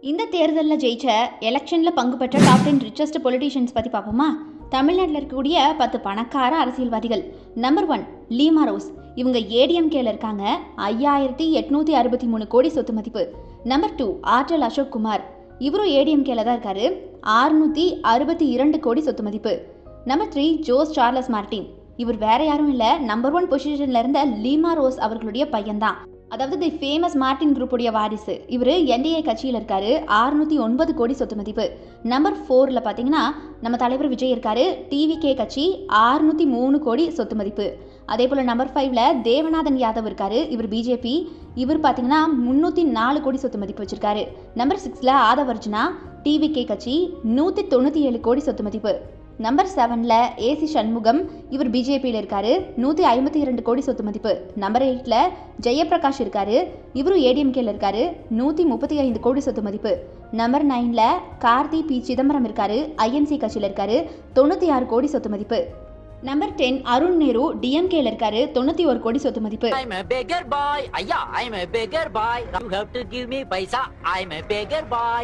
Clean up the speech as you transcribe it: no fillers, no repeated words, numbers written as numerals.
இந்த தேர்தலில் ஜெயிச்ச எலெக்ஷனில் பங்கு பெற்ற டாப் 10 ரிச்சஸ்ட் பொலிட்டீஷியன்ஸ் பற்றி பார்ப்போமா? தமிழ்நாட்டில் இருக்கக்கூடிய 10 பணக்கார அரசியல்வாதிகள். Number 1 Lima rose. இவங்க ஏடிஎம்கேல இருக்காங்க. 5863 கோடி சொத்து மதிப்பு. நம்பர் 2 ஆற்றல் அசோக் குமார். இவரும் ஏடிஎம்கேல தான் இருக்காரு. 662 கோடி சொத்து மதிப்பு. Number 3 Jose Charles Martin. இவர் வேற யாரும் இல்லை, நம்பர் 1 பொசிஷன்ல இருந்த லீமா ரோஸ் அவர்களுடைய பையன்தான். அதாவது தி ஃபேமஸ் மார்டின் குரூப்புடைய வாரிசு. இவர் என்டிஏ கட்சியில் இருக்காரு. 609 கோடி சொத்து மதிப்பு. நம்பர் 4ல பார்த்தீங்கன்னா நம்ம தலைவர் விஜய் இருக்காரு. டிவிகே கட்சி 603 கோடி சொத்து மதிப்பு. அதே போல் நம்பர் 5ல தேவநாதன் யாதவ் இருக்காரு. இவர் பிஜேபி. இவர் பார்த்தீங்கன்னா 304 கோடி சொத்து மதிப்பு வச்சிருக்காரு. நம்பர் 6ல ஆதவர்ஜுனா டிவிகே கட்சி 197 கோடி சொத்து மதிப்பு. நம்பர் 7ல ஏசி சண்முகம். இவர் பிஜேபியில் இருக்காரு. 152 கோடி சொத்து மதிப்பு. நம்பர் 8ல ஜெயபிரகாஷ் இருக்காரு. இவரும் ஏடிஎம்கேல இருக்காரு. 135 கோடி சொத்து மதிப்பு. நம்பர் 9ல கார்த்தி பி சிதம்பரம் இருக்காரு. ஐஎன்சி கட்சியில் இருக்காரு. 96 கோடி சொத்து மதிப்பு. நம்பர் 10 அருண் நேரு டிஎம்கேல இருக்காரு. 91 கோடி சொத்து மதிப்பு. I'm a beggar boy. I'm a beggar boy. You have to give me paisa. I'm a beggar boy.